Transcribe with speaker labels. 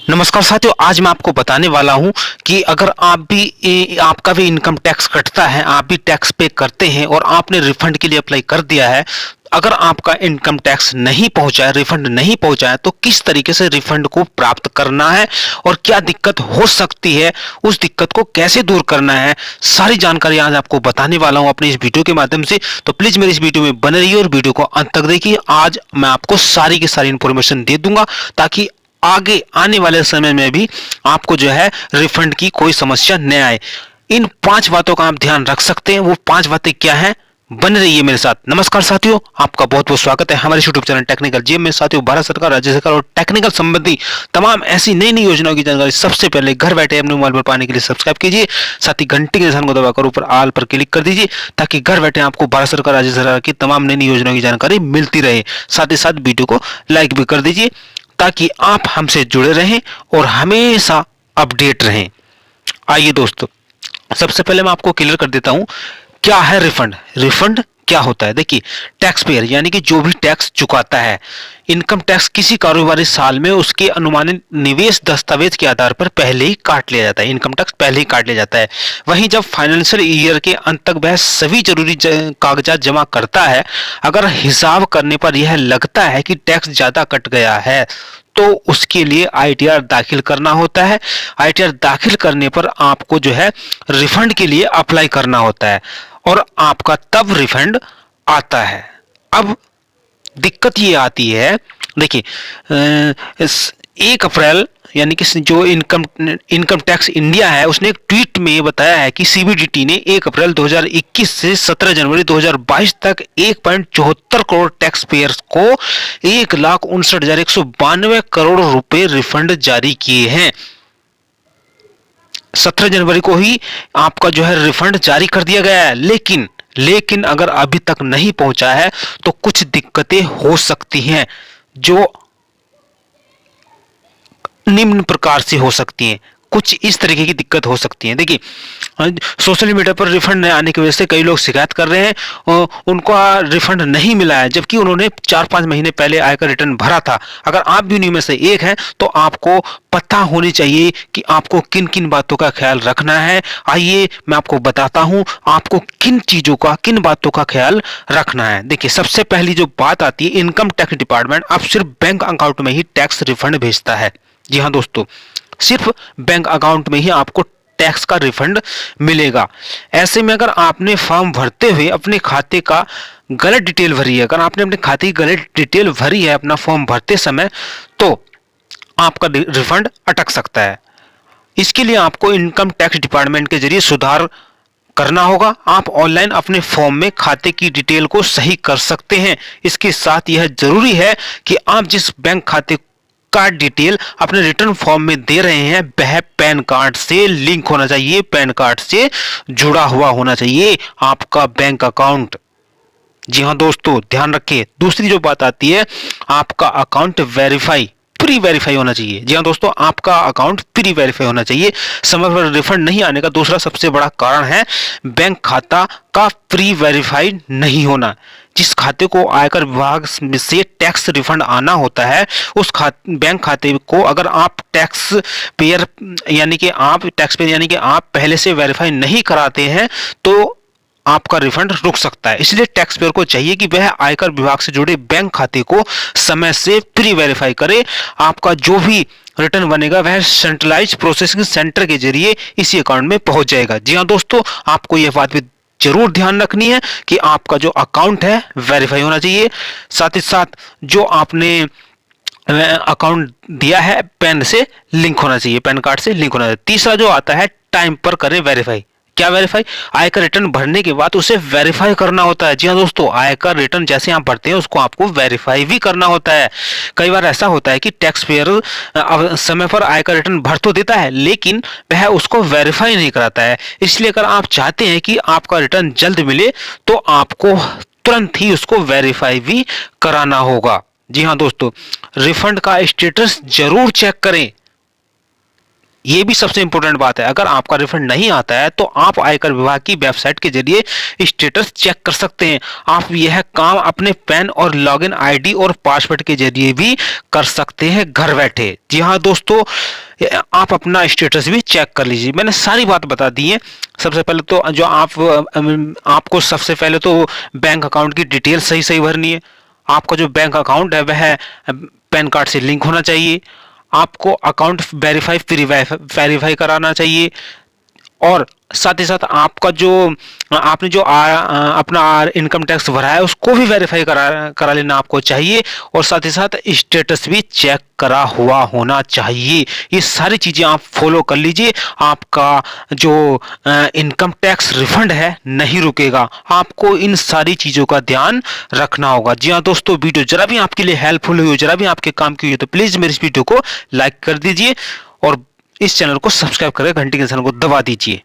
Speaker 1: नमस्कार साथियों, आज मैं आपको बताने वाला हूं कि अगर आपका भी इनकम टैक्स कटता है, आप भी टैक्स पे करते हैं और आपने रिफंड के लिए अप्लाई कर दिया है। अगर आपका इनकम टैक्स नहीं पहुंचा है, रिफंड नहीं पहुंचा है, तो किस तरीके से रिफंड को प्राप्त करना है और क्या दिक्कत हो सकती है, उस दिक्कत को कैसे दूर करना है, सारी जानकारी आज आपको बताने वाला हूं अपनी इस वीडियो के माध्यम से। तो प्लीज मेरी इस वीडियो में बने रहिए और वीडियो को अंत तक देखिए। आज मैं आपको सारी की सारी इंफॉर्मेशन दे दूंगा ताकि आगे आने वाले समय में भी आपको जो है रिफंड की कोई समस्या न आए। इन 5 बातों का आप ध्यान रख सकते हैं। वो 5 बातें क्या हैं, बन रही है मेरे साथ। नमस्कार साथियों, आपका बहुत बहुत स्वागत है हमारे यूट्यूब चैनल टेक्निकल जेम में। साथियों, भारत सरकार, राज्य सरकार और टेक्निकल संबंधी तमाम ऐसी नई नई योजनाओं की जानकारी सबसे पहले घर बैठे अपने मोबाइल पर पाने के लिए सब्सक्राइब कीजिए। साथ ही घंटी के निशान को दबाकर ऊपर ऑल पर क्लिक कर दीजिए ताकि घर बैठे आपको भारत सरकार, राज्य सरकार की तमाम नई नई योजनाओं की जानकारी मिलती रहे। साथ ही साथ वीडियो को लाइक भी कर दीजिए ताकि आप हमसे जुड़े रहें और हमेशा अपडेट रहें। आइए दोस्तों, सबसे पहले मैं आपको क्लियर कर देता हूं क्या है रिफंड। रिफंड क्या होता है? देखिए, टैक्स पेयर यानी कि जो भी टैक्स चुकाता है, इनकम टैक्स किसी कारोबारी साल में उसके अनुमानित निवेश दस्तावेज के आधार पर पहले ही काट लिया जाता है। इनकम टैक्स पहले ही काट लिया जाता है। वहीं जब फाइनेंशियल ईयर के अंत तक वह सभी जरूरी कागजात जमा करता है, अगर हिसाब करने पर यह लगता है कि टैक्स ज्यादा कट गया है तो उसके लिए आईटीआर दाखिल करना होता है। आईटीआर दाखिल करने पर आपको जो है रिफंड के लिए अप्लाई करना होता है और आपका तब रिफंड आता है। अब दिक्कत ये आती है, देखिए 1 अप्रैल यानी कि जो इनकम टैक्स इंडिया है, उसने एक ट्वीट में बताया है कि सीबीडीटी ने 1 अप्रैल 2021 से 17 जनवरी 2022 तक 1.74 करोड़ टैक्स पेयर्स को 1,59,192 करोड़ रुपए रिफंड जारी किए हैं। 17 जनवरी को ही आपका जो है रिफंड जारी कर दिया गया है, लेकिन अगर अभी तक नहीं पहुंचा है तो कुछ दिक्कतें हो सकती हैं जो निम्न प्रकार से हो सकती हैं। कुछ इस तरीके की दिक्कत हो सकती है। देखिए, सोशल मीडिया पर रिफंड नहीं आने की वजह से कई लोग शिकायत कर रहे हैं और उनको रिफंड नहीं मिला है, जबकि उन्होंने 4-5 महीने पहले आयकर रिटर्न भरा था। अगर आप भी उन्हीं में से एक हैं तो आपको पता होनी चाहिए कि आपको किन किन बातों का ख्याल रखना है। आइए मैं आपको बताता हूं आपको किन चीजों का, किन बातों का ख्याल रखना है। देखिए, सबसे पहली जो बात आती है, इनकम टैक्स डिपार्टमेंट अब सिर्फ बैंक अकाउंट में ही टैक्स रिफंड भेजता है। जी हाँ दोस्तों, सिर्फ बैंक अकाउंट में ही आपको टैक्स का रिफंड मिलेगा। ऐसे में अगर आपने फॉर्म भरते हुए अपने खाते का गलत डिटेल भरी है, अगर आपने अपने खाते की गलत डिटेल भरी है अपना फॉर्म भरते समय, तो आपका रिफंड अटक सकता है। इसके लिए आपको इनकम टैक्स डिपार्टमेंट के जरिए सुधार करना होगा। आप ऑनलाइन अपने फॉर्म में खाते की डिटेल को सही कर सकते हैं। इसके साथ यह जरूरी है कि आप जिस बैंक खाते कार्ड डिटेल अपने रिटर्न फॉर्म में दे रहे हैं वह पैन कार्ड से लिंक होना चाहिए, पैन कार्ड से जुड़ा हुआ होना चाहिए आपका बैंक अकाउंट। जी हां दोस्तों, ध्यान रखिए। दूसरी जो बात आती है, आपका अकाउंट प्री वेरीफाई होना चाहिए। जी हाँ दोस्तों, आपका अकाउंट प्री वेरीफाई होना चाहिए। समय पर रिफंड नहीं आने का दूसरा सबसे बड़ा कारण है बैंक खाता का प्री वेरीफाइड नहीं होना। जिस खाते को आयकर विभाग से टैक्स रिफंड आना होता है, उस बैंक खाते को अगर आप टैक्स पेयर यानी कि आप पहले से वेरीफाई नहीं कराते हैं तो आपका रिफंड रुक सकता है। इसलिए टैक्स पेयर को चाहिए कि वह आयकर विभाग से जुड़े बैंक खाते को समय से प्री वेरीफाई करे। आपका जो भी रिटर्न बनेगा वह सेंट्रलाइज प्रोसेसिंग सेंटर के जरिए इसी अकाउंट में पहुंच जाएगा। जी हाँ दोस्तों, आपको यह बात भी जरूर ध्यान रखनी है कि आपका जो अकाउंट है वेरीफाई होना चाहिए। साथ ही साथ जो आपने अकाउंट दिया है पैन से लिंक होना चाहिए, पैन कार्ड से लिंक होना चाहिए। तीसरा जो आता है, टाइम पर करें वेरीफाई। क्या वेरीफाई? आयकर रिटर्न भरने के बाद उसे वेरीफाई करना होता है। जी हाँ दोस्तों, आयकर रिटर्न जैसे आप भरते हैं उसको आपको वेरीफाई भी करना होता है। कई बार ऐसा होता है कि टैक्स पेयर समय पर आयकर रिटर्न भर तो देता है लेकिन वह उसको वेरीफाई नहीं कराता है। इसलिए अगर आप चाहते हैं कि आपका रिटर्न जल्द मिले तो आपको तुरंत ही उसको वेरीफाई भी कराना होगा। जी हाँ दोस्तों, रिफंड का स्टेटस जरूर चेक करें। ये भी सबसे इंपॉर्टेंट बात है। अगर आपका रिफंड नहीं आता है तो आप आयकर विभाग की वेबसाइट के जरिए स्टेटस चेक कर सकते हैं। आप यह काम अपने पैन और लॉगिन आईडी और पासवर्ड के जरिए भी कर सकते हैं घर बैठे। जी हाँ दोस्तों, आप अपना स्टेटस भी चेक कर लीजिए। मैंने सारी बात बता दी है। सबसे पहले तो जो आपको सबसे पहले तो बैंक अकाउंट की डिटेल सही सही भरनी है। आपका जो बैंक अकाउंट है वह पैन कार्ड से लिंक होना चाहिए। आपको अकाउंट वेरीफाई कराना चाहिए और साथ ही साथ आपका जो आपने जो अपना इनकम टैक्स भरा है उसको भी वेरीफाई करा लेना आपको चाहिए और साथ ही साथ स्टेटस भी चेक करा हुआ होना चाहिए। ये सारी चीजें आप फॉलो कर लीजिए, आपका जो इनकम टैक्स रिफंड है नहीं रुकेगा। आपको इन सारी चीजों का ध्यान रखना होगा। जी हाँ दोस्तों, वीडियो जरा भी आपके लिए हेल्पफुल हुई हो, जरा भी आपके काम की हुई हो तो प्लीज मेरे इस वीडियो को लाइक कर दीजिए और इस चैनल को सब्सक्राइब करके घंटी के निशान को दबा दीजिए।